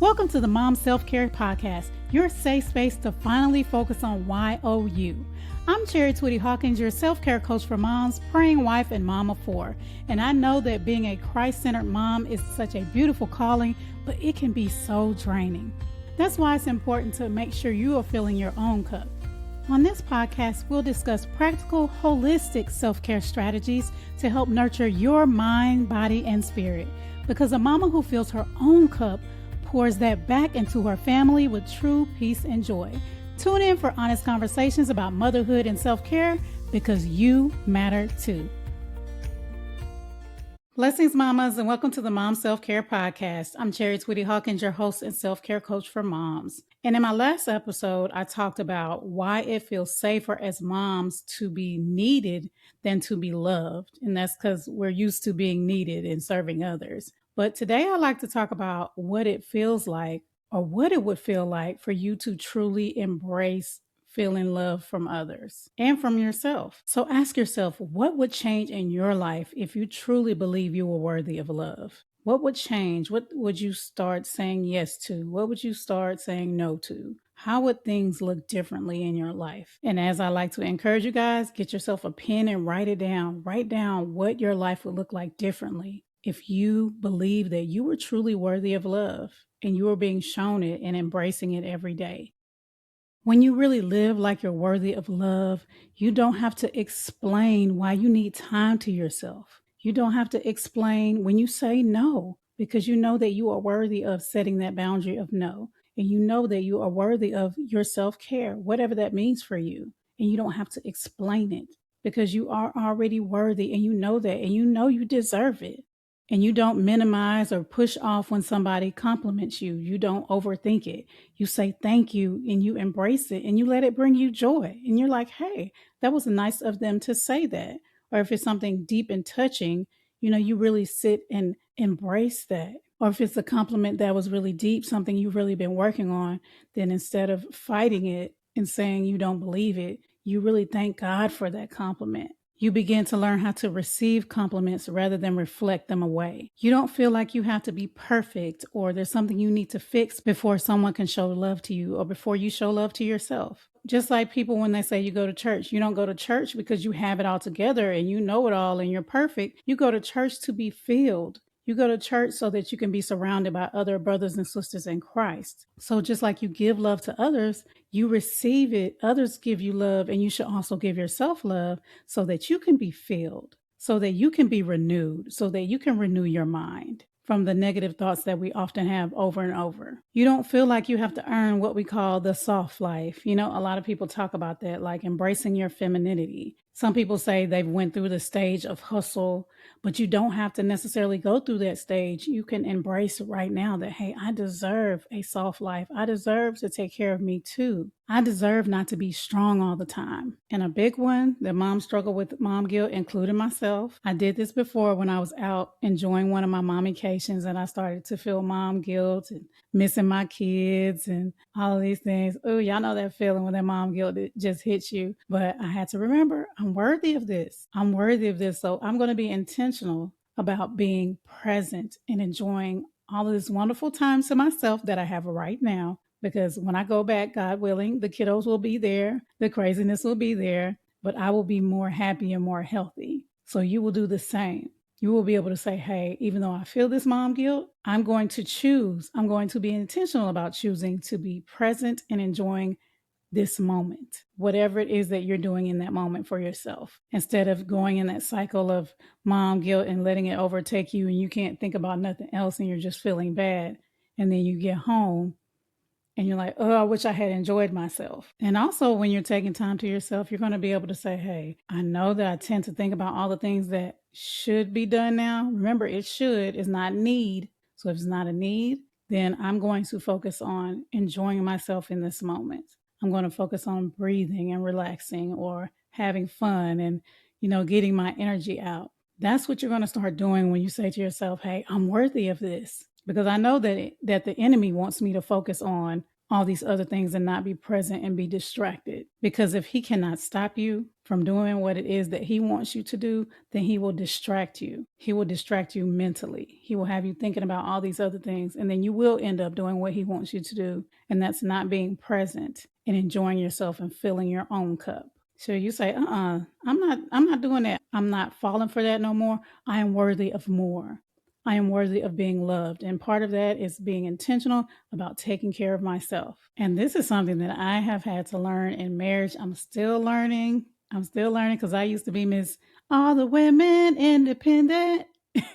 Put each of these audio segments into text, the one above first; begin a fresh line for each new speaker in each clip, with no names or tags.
Welcome to the Mom Self-Care Podcast, your safe space to finally focus on YOU. I'm Twitty-Hawkins, your self-care coach for moms, praying wife, and mom of four. And I know that being a Christ-centered mom is such a beautiful calling, but it can be so draining. That's why it's important to make sure you are filling your own cup. On this podcast, we'll discuss practical, holistic self-care strategies to help nurture your mind, body, and spirit. Because a mama who fills her own cup pours that back into her family with true peace and joy. Tune in for honest conversations about motherhood and self-care because you matter too. Blessings, mamas, and welcome to the Mom Self-Care Podcast. I'm Twitty-Hawkins, your host and self-care coach for moms. And in my last episode, I talked about why it feels safer as moms to be needed than to be loved. And that's because we're used to being needed and serving others. But today I'd like to talk about what it feels like, or what it would feel like for you to truly embrace feeling love from others and from yourself. So ask yourself, what would change in your life if you truly believe you were worthy of love? What would change? What would you start saying yes to? What would you start saying no to? How would things look differently in your life? And as I like to encourage you guys, get yourself a pen and write it down. Write down what your life would look like differently if you believe that you were truly worthy of love and you were being shown it and embracing it every day. When you really live like you're worthy of love, you don't have to explain why you need time to yourself. You don't have to explain when you say no, because you know that you are worthy of setting that boundary of no. And you know that you are worthy of your self-care, whatever that means for you. And you don't have to explain it because you are already worthy and you know that and you know you deserve it. And you don't minimize or push off when somebody compliments you. You don't overthink it. You say thank you and you embrace it and you let it bring you joy. And you're like, hey, that was nice of them to say that. Or if it's something deep and touching, you really sit and embrace that. Or if it's a compliment that was really deep, something you've really been working on, then instead of fighting it and saying you don't believe it, you really thank God for that compliment. You begin to learn how to receive compliments rather than reflect them away. You don't feel like you have to be perfect or there's something you need to fix before someone can show love to you or before you show love to yourself. Just like people when they say you go to church, you don't go to church because you have it all together and you know it all and you're perfect. You go to church to be filled. You go to church so that you can be surrounded by other brothers and sisters in Christ. So just like you give love to others, you receive it. Others give you love, and you should also give yourself love so that you can be filled, so that you can be renewed, so that you can renew your mind from the negative thoughts that we often have over and over. You don't feel like you have to earn what we call the soft life. A lot of people talk about that, like embracing your femininity. Some people say they've went through the stage of hustle, but you don't have to necessarily go through that stage. You can embrace right now that, hey, I deserve a soft life. I deserve to take care of me too. I deserve not to be strong all the time. And a big one that moms struggle with mom guilt, including myself. I did this before when I was out enjoying one of my mommications and I started to feel mom guilt and missing my kids and all of these things. Oh, y'all know that feeling when that mom guilt just hits you. But I had to remember, I'm worthy of this. I'm worthy of this. So I'm going to be intentional about being present and enjoying all of this wonderful time to myself that I have right now. Because when I go back, God willing, the kiddos will be there. The craziness will be there. But I will be more happy and more healthy. So you will do the same. You will be able to say, hey, even though I feel this mom guilt, I'm going to be intentional about choosing to be present and enjoying this moment, whatever it is that you're doing in that moment for yourself, instead of going in that cycle of mom guilt and letting it overtake you and you can't think about nothing else and you're just feeling bad. And then you get home and you're like, oh, I wish I had enjoyed myself. And also when you're taking time to yourself, you're going to be able to say, hey, I know that I tend to think about all the things that should be done now. Remember, it should is not need. So if it's not a need, then I'm going to focus on enjoying myself in this moment. I'm going to focus on breathing and relaxing or having fun and, getting my energy out. That's what you're going to start doing when you say to yourself, hey, I'm worthy of this. Because I know that the enemy wants me to focus on all these other things and not be present and be distracted. Because if he cannot stop you from doing what it is that he wants you to do, then he will distract you. He will distract you mentally. He will have you thinking about all these other things, and then you will end up doing what he wants you to do. And that's not being present and enjoying yourself and filling your own cup. So you say, I'm not doing that. I'm not falling for that no more. I am worthy of more. I am worthy of being loved. And part of that is being intentional about taking care of myself. And this is something that I have had to learn in marriage. I'm still learning. Because I used to be Miss All the Women Independent.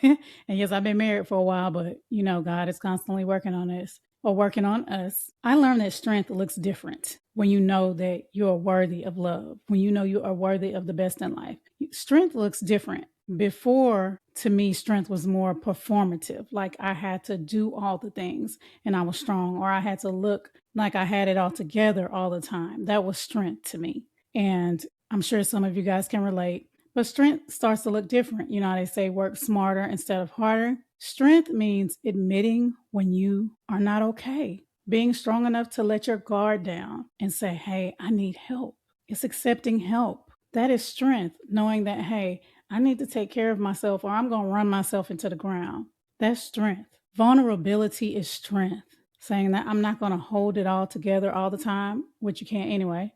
And yes, I've been married for a while, but God is constantly working on us. I learned that strength looks different when you know that you are worthy of love, when you know you are worthy of the best in life. Strength looks different. Before, to me, strength was more performative. Like I had to do all the things and I was strong, or I had to look like I had it all together all the time. That was strength to me. And I'm sure some of you guys can relate. But strength starts to look different. They say work smarter instead of harder. Strength means admitting when you are not okay, being strong enough to let your guard down and say, hey, I need help. It's accepting help. That is strength, knowing that, hey, I need to take care of myself or I'm going to run myself into the ground. That's strength. Vulnerability is strength, saying that I'm not going to hold it all together all the time, which you can't anyway.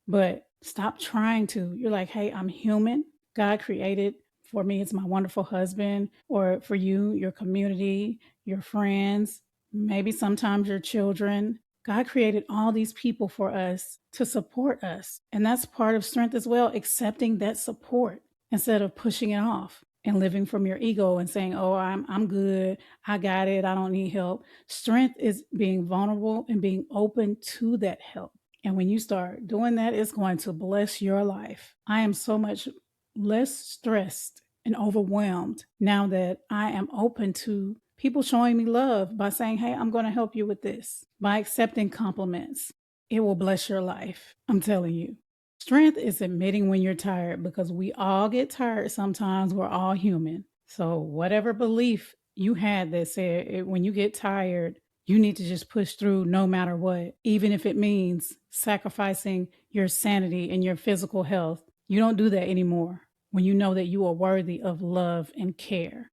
But stop trying to. You're like, hey, I'm human. God created, for me, it's my wonderful husband, or for you, your community, your friends, maybe sometimes your children. God created all these people for us to support us. And that's part of strength as well, accepting that support instead of pushing it off and living from your ego and saying, oh, I'm good. I got it. I don't need help. Strength is being vulnerable and being open to that help. And when you start doing that, it's going to bless your life. I am so much less stressed and overwhelmed now that I am open to people showing me love by saying, hey, I'm going to help you with this. By accepting compliments, it will bless your life. I'm telling you. Strength is admitting when you're tired, because we all get tired sometimes. We're all human. So whatever belief you had that said when you get tired, you need to just push through no matter what, even if it means sacrificing your sanity and your physical health. You don't do that anymore when you know that you are worthy of love and care.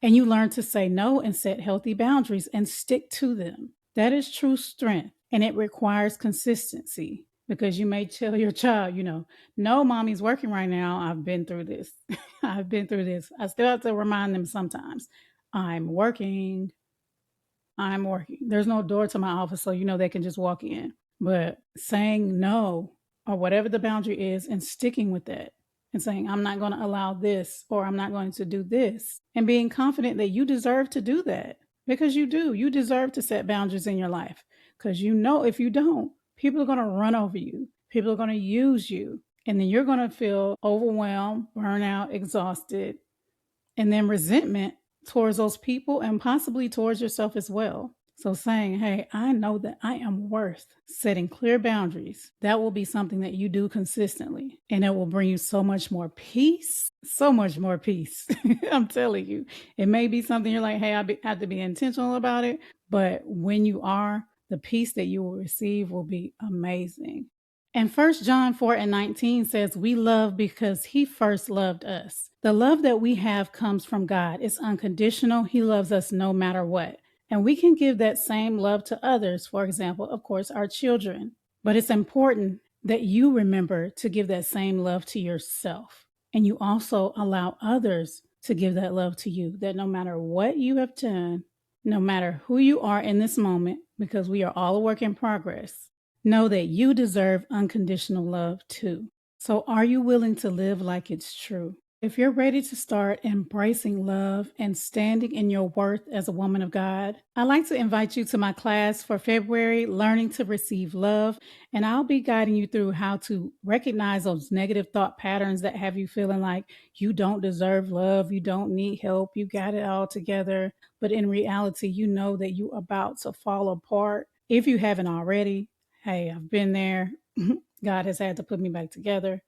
And you learn to say no and set healthy boundaries and stick to them. That is true strength. And it requires consistency, because you may tell your child, no, mommy's working right now. I've been through this. I still have to remind them sometimes. I'm working. There's no door to my office, so they can just walk in. But saying no, or whatever the boundary is, and sticking with that, and saying, I'm not going to allow this, or I'm not going to do this, and being confident that you deserve to do that, because you do. You deserve to set boundaries in your life, because if you don't, people are going to run over you. People are going to use you, and then you're going to feel overwhelmed, burnout, exhausted, and then resentment towards those people and possibly towards yourself as well. So saying, hey, I know that I am worth setting clear boundaries. That will be something that you do consistently, and it will bring you so much more peace, so much more peace. I'm telling you, it may be something you're like, hey, I have to be intentional about it. But when you are, the peace that you will receive will be amazing. And 1 John 4:19 says, we love because he first loved us. The love that we have comes from God. It's unconditional. He loves us no matter what. And we can give that same love to others, for example, of course, our children. But it's important that you remember to give that same love to yourself. And you also allow others to give that love to you, that no matter what you have done, no matter who you are in this moment, because we are all a work in progress, know that you deserve unconditional love too. So are you willing to live like it's true? If you're ready to start embracing love and standing in your worth as a woman of God, I'd like to invite you to my class for February, Learning to Receive Love, and I'll be guiding you through how to recognize those negative thought patterns that have you feeling like you don't deserve love, you don't need help, you got it all together, but in reality, you know that you're about to fall apart. If you haven't already, hey, I've been there. God has had to put me back together.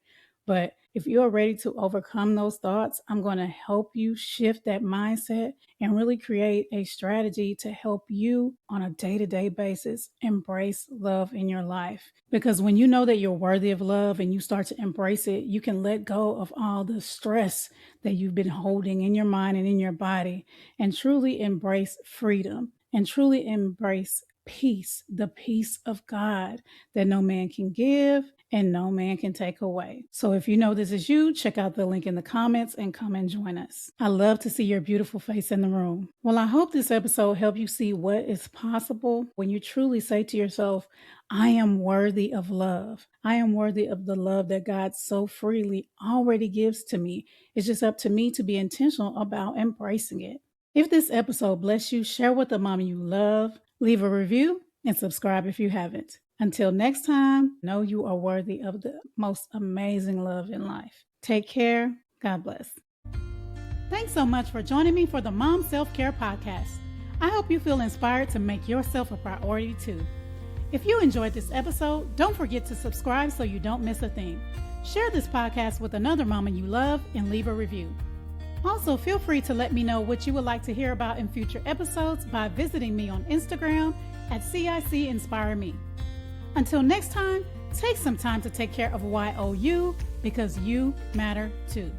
But If you are ready to overcome those thoughts, I'm going to help you shift that mindset and really create a strategy to help you on a day-to-day basis embrace love in your life. Because when you know that you're worthy of love and you start to embrace it, you can let go of all the stress that you've been holding in your mind and in your body and truly embrace freedom and truly embrace peace, the peace of God that no man can give and no man can take away. So if you know this is you, check out the link in the comments and come and join us. I love to see your beautiful face in the room. Well, I hope this episode helped you see what is possible when you truly say to yourself, I am worthy of love. I am worthy of the love that God so freely already gives to me. It's just up to me to be intentional about embracing it. If this episode blessed you, share with the mama you love, leave a review, and subscribe if you haven't. Until next time, know you are worthy of the most amazing love in life. Take care. God bless. Thanks so much for joining me for the Mom Self-Care Podcast. I hope you feel inspired to make yourself a priority too. If you enjoyed this episode, don't forget to subscribe so you don't miss a thing. Share this podcast with another mama you love and leave a review. Also, feel free to let me know what you would like to hear about in future episodes by visiting me on Instagram at CIC Inspire Me. Until next time, take some time to take care of YOU because you matter too.